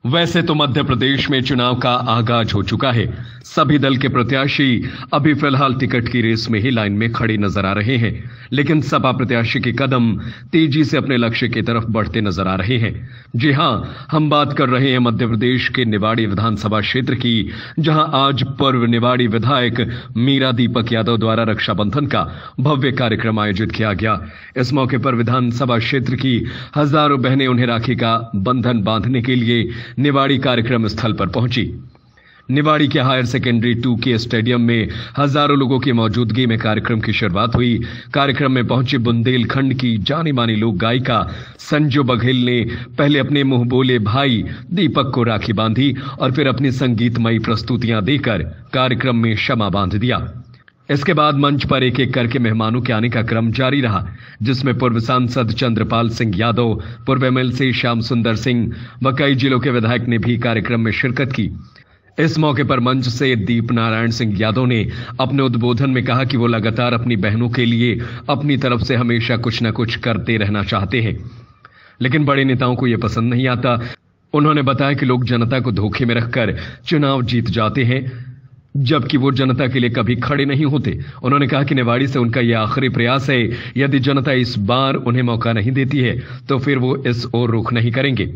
वैसे तो मध्य प्रदेश में चुनाव का आगाज हो चुका है। सभी दल के प्रत्याशी अभी फिलहाल टिकट की रेस में ही लाइन में खड़े नजर आ रहे हैं, लेकिन सपा प्रत्याशी के कदम तेजी से अपने लक्ष्य की तरफ बढ़ते नजर आ रहे हैं। जी हां, हम बात कर रहे हैं मध्य प्रदेश के निवाड़ी विधानसभा क्षेत्र की, जहां आज पूर्व निवाड़ी विधायक मीरा दीपक यादव द्वारा रक्षाबंधन का भव्य कार्यक्रम आयोजित किया गया। इस मौके पर विधानसभा क्षेत्र की हजारों बहनें उन्हें राखी का बंधन बांधने के लिए निवाड़ी कार्यक्रम स्थल पर पहुंची। निवाड़ी के हायर सेकेंडरी 2 के स्टेडियम में हजारों लोगों की मौजूदगी में कार्यक्रम की शुरुआत हुई। कार्यक्रम में पहुंची बुंदेलखंड की जानी मानी लोक गायिका संजू बघेल ने पहले अपने मुंह बोले भाई दीपक को राखी बांधी और फिर अपनी संगीतमयी प्रस्तुतियां देकर कार्यक्रम में शमा बांध दिया। इसके बाद मंच पर एक एक करके मेहमानों के आने का क्रम जारी रहा, जिसमें पूर्व सांसद चंद्रपाल सिंह यादव, पूर्व एमएलसी श्याम सुंदर सिंह व कई जिलों के विधायक ने भी कार्यक्रम में शिरकत की। इस मौके पर मंच से दीप नारायण सिंह यादव ने अपने उद्बोधन में कहा कि वो लगातार अपनी बहनों के लिए अपनी तरफ से हमेशा कुछ न कुछ करते रहना चाहते हैं, लेकिन बड़े नेताओं को यह पसंद नहीं आता। उन्होंने बताया कि लोग जनता को धोखे में रखकर चुनाव जीत जाते हैं, जबकि वो जनता के लिए कभी खड़े नहीं होते। उन्होंने कहा कि निवाड़ी से उनका यह आखिरी प्रयास है। यदि जनता इस बार उन्हें मौका नहीं देती है तो फिर वो इस ओर रुख नहीं करेंगे।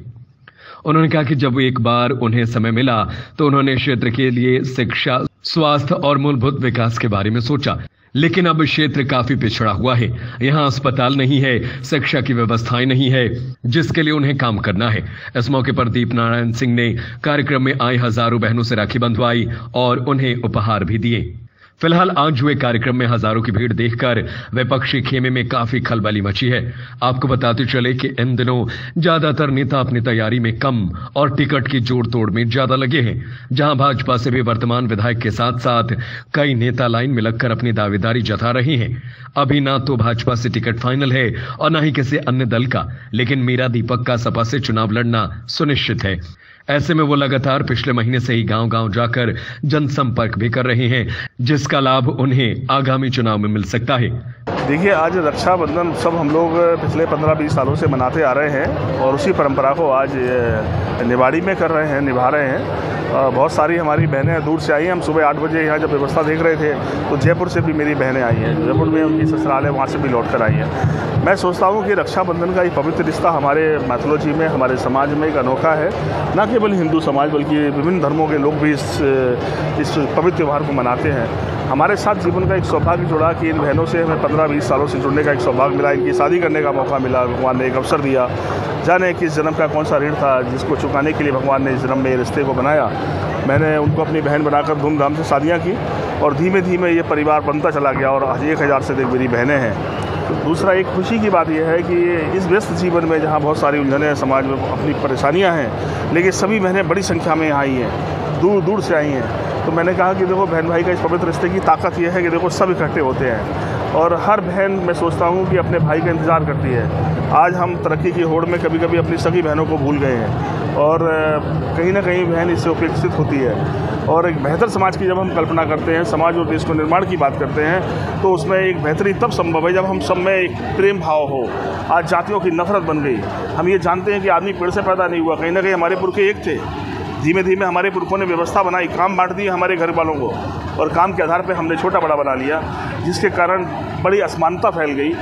उन्होंने कहा कि जब एक बार उन्हें समय मिला तो उन्होंने क्षेत्र के लिए शिक्षा, स्वास्थ्य और मूलभूत विकास के बारे में सोचा, लेकिन अब क्षेत्र काफी पिछड़ा हुआ है। यहाँ अस्पताल नहीं है, शिक्षा की व्यवस्थाएं नहीं है, जिसके लिए उन्हें काम करना है। इस मौके पर दीप नारायण सिंह ने कार्यक्रम में आई हजारों बहनों से राखी बंधवाई और उन्हें उपहार भी दिए। फिलहाल आज हुए कार्यक्रम में हजारों की भीड़ देखकर विपक्षी खेमे में काफी खलबली मची है। आपको बताते चले कि इन दिनों ज्यादातर नेता अपनी तैयारी में कम और टिकट की जोड़ तोड़ में ज्यादा लगे हैं। जहां भाजपा से भी वर्तमान विधायक के साथ साथ कई नेता लाइन में लगकर अपनी दावेदारी जता रहे हैं। अभी ना तो भाजपा से टिकट फाइनल है और न ही किसी अन्य दल का, लेकिन मीरा दीपक का सपा से चुनाव लड़ना सुनिश्चित है। ऐसे में वो लगातार पिछले महीने से ही गांव-गांव जाकर जनसंपर्क भी कर रहे हैं, जिसका लाभ उन्हें आगामी चुनाव में मिल सकता है। देखिए, आज रक्षाबंधन सब हम लोग पिछले 15-20 सालों से मनाते आ रहे हैं और उसी परंपरा को आज निवाड़ी में कर रहे हैं, निभा रहे हैं। बहुत सारी हमारी बहनें दूर से आई हैं। हम सुबह 8 बजे यहाँ जब व्यवस्था देख रहे थे तो जयपुर से भी मेरी बहनें आई हैं, जयपुर में उनकी ससुराल है, वहाँ से भी लौट कर आई हैं। मैं सोचता हूँ कि रक्षाबंधन का एक पवित्र रिश्ता हमारे मैथोलॉजी में, हमारे समाज में एक अनोखा है। न केवल हिंदू समाज बल्कि विभिन्न धर्मों के लोग भी इस पवित्र त्यौहार को मनाते हैं। हमारे साथ जीवन का एक सौभाग्य जुड़ा कि इन बहनों से हमें 15-20 सालों से जुड़ने का एक सौभाग्य मिला, इनकी शादी करने का मौका मिला, भगवान ने एक अवसर दिया। जाने किस जन्म का कौन सा ऋण था जिसको चुकाने के लिए भगवान ने इस जन्म में रिश्ते को बनाया। मैंने उनको अपनी बहन बनाकर धूमधाम से शादियाँ की और धीमे धीमे ये परिवार बनता चला गया और आज 1000 से अधिक मेरी बहनें हैं। दूसरा एक खुशी की बात यह है कि इस व्यस्त जीवन में जहाँ बहुत सारी उलझनें समाज में, अपनी परेशानियाँ हैं, लेकिन सभी बहनें बड़ी संख्या में यहाँ आई हैं, दूर दूर से आई हैं। तो मैंने कहा कि देखो, बहन भाई का इस पवित्र रिश्ते की ताकत यह है कि देखो सब इकट्ठे होते हैं और हर बहन, मैं सोचता हूँ कि अपने भाई का इंतज़ार करती है। आज हम तरक्की की होड़ में कभी कभी अपनी सगी बहनों को भूल गए हैं और कहीं ना कहीं बहन इससे उपेक्षित होती है। और एक बेहतर समाज की जब हम कल्पना करते हैं, समाज और देश को निर्माण की बात करते हैं, तो उसमें एक बेहतरी तब संभव है जब हम सब में एक प्रेम भाव हो। आज जातियों की नफरत बन गई। हम ये जानते हैं कि आदमी पेड़ से पैदा नहीं हुआ, कहीं ना कहीं हमारे पुरखे एक थे। धीमे धीमे हमारे पुरखों ने व्यवस्था बनाई, काम बांट दिए हमारे घर वालों को और काम के आधार पे हमने छोटा बड़ा बना लिया, जिसके कारण बड़ी असमानता फैल गई।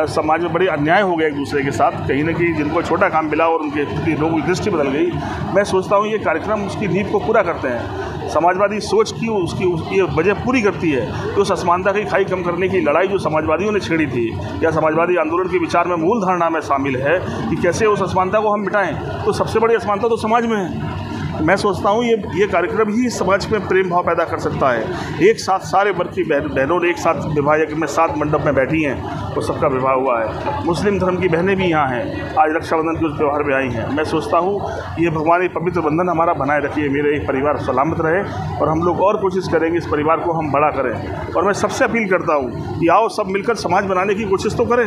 समाज में बड़ी अन्याय हो गया एक दूसरे के साथ। कहीं ना कहीं जिनको छोटा काम मिला और उनके लोगों की दृष्टि बदल गई। मैं सोचता हूँ ये कार्यक्रम उसकी नींव को पूरा करते हैं। समाजवादी सोच की उसकी ये वजह पूरी करती है कि उस असमानता की खाई कम करने की लड़ाई जो समाजवादियों ने छेड़ी थी या समाजवादी आंदोलन के विचार में मूल धारणा में शामिल है कि कैसे उस असमानता को हम मिटाएं, तो सबसे बड़ी असमानता तो समाज में है। मैं सोचता हूँ ये कार्यक्रम ही समाज में प्रेम भाव पैदा कर सकता है। एक साथ सारे वर्ग की बहनों ने एक साथ विवाह में 7 मंडप में बैठी हैं तो सबका विवाह हुआ है। मुस्लिम धर्म की बहनें भी यहाँ हैं, आज रक्षाबंधन के उस त्यौहार में आई हैं। मैं सोचता हूँ ये भगवान एक पवित्र बंधन हमारा बनाए रखिए, मेरे एक परिवार सलामत रहे और हम लोग और कोशिश करेंगे इस परिवार को हम बड़ा करें। और मैं सबसे अपील करता हूँ कि आओ सब मिलकर समाज बनाने की कोशिश तो करें।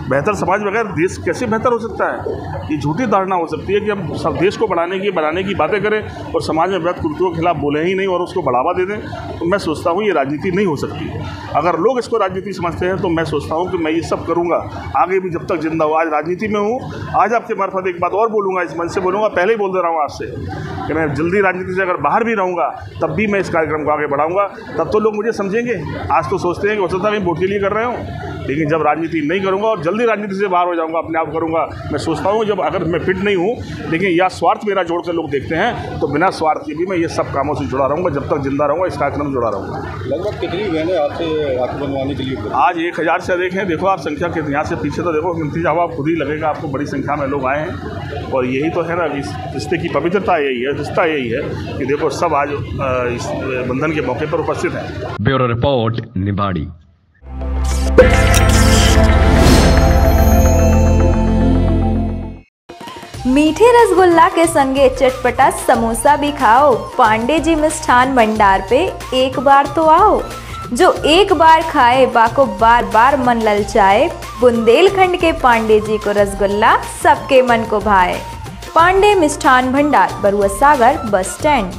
बेहतर समाज बगैर देश कैसे बेहतर हो सकता है? ये झूठी धारणा हो सकती है कि हम सब देश को बनाने की बातें करें करें और समाज में वैध कुरीतियों के खिलाफ बोले ही नहीं और उसको बढ़ावा दे दें, तो मैं सोचता हूँ ये राजनीति नहीं हो सकती। अगर लोग इसको राजनीति समझते हैं तो मैं सोचता हूँ कि मैं ये सब करूँगा आगे भी जब तक जिंदा हूँ। आज राजनीति में हूँ, आज आपके मार्फत एक बात और बोलूँगा, इस मंच से बोलूँगा, पहले ही बोल दे रहा हूँ आपसे कि मैं जल्दी राजनीति से अगर बाहर भी रहूँगा तब भी मैं इस कार्यक्रम को आगे बढ़ाऊँगा, तब तो लोग मुझे समझेंगे। आज तो सोचते हैं कि हो सकता है मैं वोट के लिए कर रहे हूँ, लेकिन जब राजनीति नहीं करूँगा और जल्दी राजनीति से बाहर हो जाऊँगा, अपने आप करूँगा, मैं सोचता हूँ जब अगर मैं फिट नहीं हूँ लेकिन या स्वार्थ मेरा जोड़कर लोग देखते हैं तो बिना स्वार्थ के भी मैं ये सब कामों से जुड़ा रहूँगा, जब तक जिंदा रहूँगा इस कार्यक्रम में जुड़ा रहूँगा। लगभग कितनी बहनें आपसे राखी बनवाने के लिए? आज 1000 से अधिक हैं। देखो आप संख्या के यहाँ से पीछे तो देखो मिलती जाओ, आप खुद ही लगेगा आपको बड़ी संख्या में लोग आए हैं। और यही तो है ना, इस रिश्ते की पवित्रता यही है, रिश्ता यही है कि देखो सब आज इस बंधन के मौके पर उपस्थित हैं। Bureau report, Niwari. मीठे रसगुल्ला के संगे चटपटा समोसा भी खाओ। पांडे जी मिष्ठान भंडार पे एक बार तो आओ। जो एक बार खाए बाको बार बार मन ललचाए। बुंदेलखंड के पांडे जी को रसगुल्ला सबके मन को भाए। पांडे मिष्ठान भंडार, बरुआ सागर बस स्टैंड।